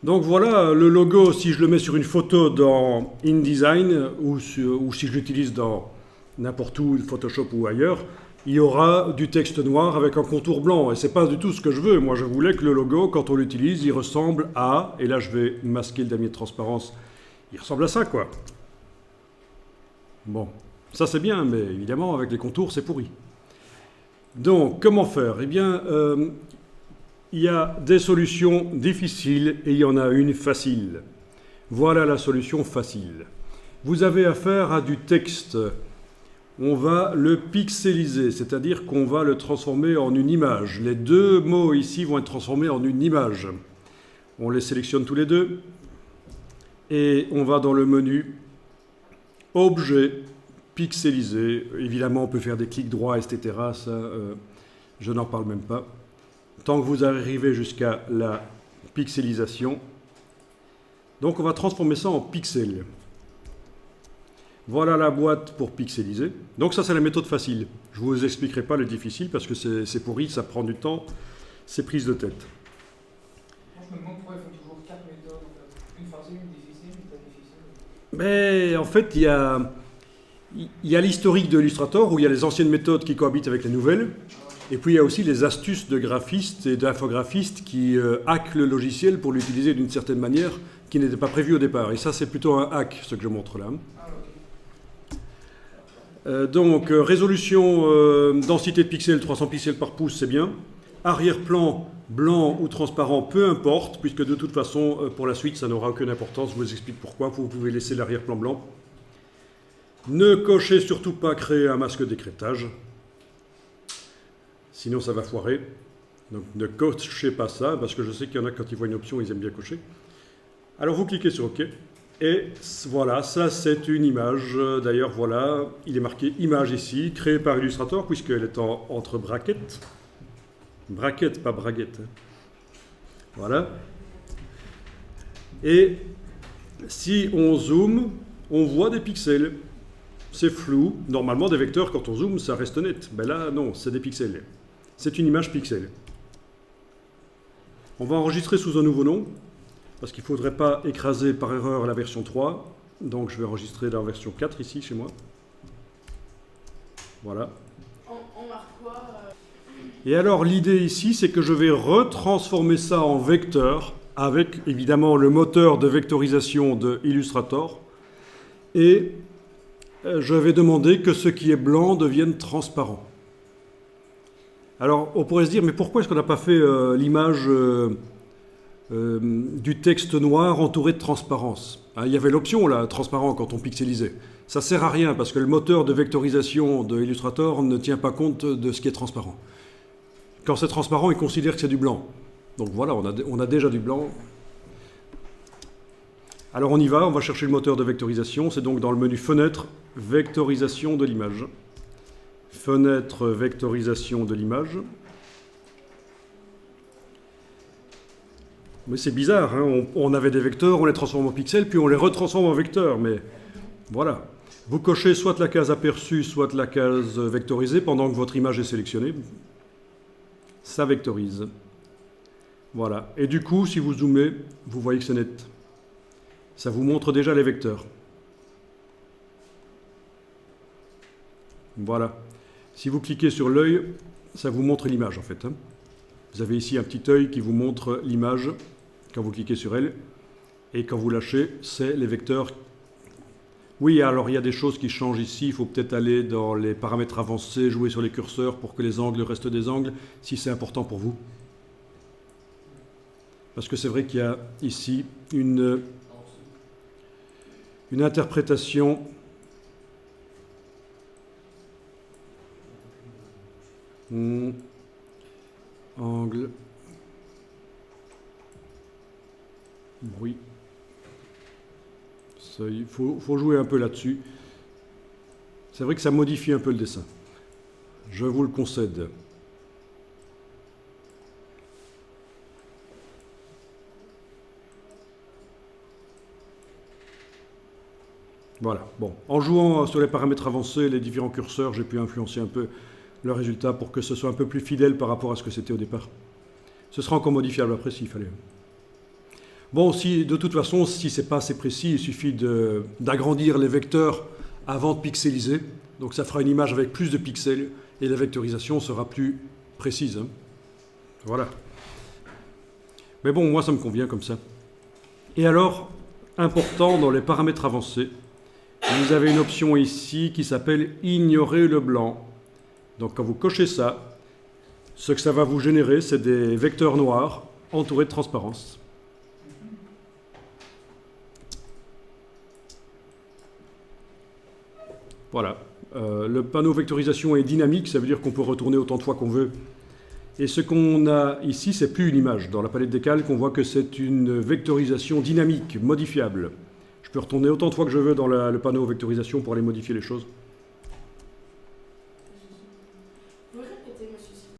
Donc voilà, le logo, si je le mets sur une photo dans InDesign ou si je l'utilise dans n'importe où, Photoshop ou ailleurs, il y aura du texte noir avec un contour blanc. Et c'est pas du tout ce que je veux. Moi, je voulais que le logo, quand on l'utilise, il ressemble à, et là je vais masquer le damier de transparence, il ressemble à ça, quoi. Bon, ça c'est bien, mais évidemment, avec les contours, c'est pourri. Donc, comment faire? Eh bien, il y a des solutions difficiles et il y en a une facile. Voilà la solution facile. Vous avez affaire à du texte. On va le pixeliser, c'est-à-dire qu'on va le transformer en une image. Les deux mots ici vont être transformés en une image. On les sélectionne tous les deux et on va dans le menu Objet, pixeliser. Évidemment, on peut faire des clics droits, etc. Ça, je n'en parle même pas. Tant que vous arrivez jusqu'à la pixelisation. Donc on va transformer ça en pixels. Voilà la boîte pour pixeliser. Donc ça c'est la méthode facile. Je ne vous expliquerai pas le difficile parce que c'est pourri, ça prend du temps, c'est prise de tête. Moi je me demande pourquoi ils font toujours 4 méthodes en fait. Une facile, une difficile, une pas difficile. Mais en fait il y a l'historique de Illustrator où il y a les anciennes méthodes qui cohabitent avec les nouvelles. Et puis il y a aussi les astuces de graphistes et d'infographistes qui hackent le logiciel pour l'utiliser d'une certaine manière qui n'était pas prévue au départ. Et ça c'est plutôt un hack ce que je montre là. Donc résolution, densité de pixels, 300 pixels par pouce, c'est bien. Arrière-plan blanc ou transparent, peu importe, puisque de toute façon pour la suite ça n'aura aucune importance. Je vous explique pourquoi, vous pouvez laisser l'arrière-plan blanc. Ne cochez surtout pas créer un masque d'écrêtage. Sinon, ça va foirer. Donc, ne cochez pas ça, parce que je sais qu'il y en a, quand ils voient une option, ils aiment bien cocher. Alors, vous cliquez sur OK. Et voilà, ça, c'est une image. D'ailleurs, voilà, il est marqué image ici, créée par Illustrator, puisqu'elle est entre brackets. Bracket, pas braguette. Voilà. Et si on zoome, on voit des pixels. C'est flou. Normalement, des vecteurs, quand on zoome, ça reste net. Ben là, non, c'est des pixels. C'est une image pixel. On va enregistrer sous un nouveau nom, parce qu'il ne faudrait pas écraser par erreur la version 3. Donc je vais enregistrer la version 4 ici, chez moi. Voilà. On marque quoi Et alors l'idée ici, c'est que je vais retransformer ça en vecteur, avec évidemment le moteur de vectorisation de Illustrator. Et je vais demander que ce qui est blanc devienne transparent. Alors, on pourrait se dire, mais pourquoi est-ce qu'on n'a pas fait l'image du texte noir entouré de transparence? Il y avait l'option, là, transparent, quand on pixelisait. Ça ne sert à rien, parce que le moteur de vectorisation de Illustrator ne tient pas compte de ce qui est transparent. Quand c'est transparent, il considère que c'est du blanc. Donc voilà, on a déjà du blanc. Alors on y va, on va chercher le moteur de vectorisation. C'est donc dans le menu Fenêtre, Vectorisation de l'image. Fenêtre, Vectorisation de l'image. Mais c'est bizarre, hein, on avait des vecteurs, on les transforme en pixels, puis on les retransforme en vecteurs. Mais voilà. Vous cochez soit la case aperçue, soit la case vectorisée pendant que votre image est sélectionnée. Ça vectorise. Voilà. Et du coup, si vous zoomez, vous voyez que c'est net. Ça vous montre déjà les vecteurs. Voilà. Si vous cliquez sur l'œil, ça vous montre l'image en fait. Vous avez ici un petit œil qui vous montre l'image quand vous cliquez sur elle. Et quand vous lâchez, c'est les vecteurs. Oui, alors il y a des choses qui changent ici. Il faut peut-être aller dans les paramètres avancés, jouer sur les curseurs pour que les angles restent des angles, si c'est important pour vous. Parce que c'est vrai qu'il y a ici une interprétation angle, bruit, ça, il faut jouer un peu là-dessus. C'est vrai que ça modifie un peu le dessin. Je vous le concède. Voilà. Bon. En jouant sur les paramètres avancés, les différents curseurs, j'ai pu influencer un peu le résultat pour que ce soit un peu plus fidèle par rapport à ce que c'était au départ. Ce sera encore modifiable après s'il fallait. Bon, si, de toute façon, si c'est pas assez précis, il suffit d'agrandir les vecteurs avant de pixeliser. Donc ça fera une image avec plus de pixels et la vectorisation sera plus précise. Hein. Voilà. Mais bon, moi ça me convient comme ça. Et alors, important dans les paramètres avancés, vous avez une option ici qui s'appelle « Ignorer le blanc ». Donc quand vous cochez ça, ce que ça va vous générer, c'est des vecteurs noirs entourés de transparence. Voilà. Le panneau vectorisation est dynamique, ça veut dire qu'on peut retourner autant de fois qu'on veut. Et ce qu'on a ici, c'est plus une image. Dans la palette des calques, on voit que c'est une vectorisation dynamique, modifiable. Je peux retourner autant de fois que je veux dans le panneau vectorisation pour aller modifier les choses.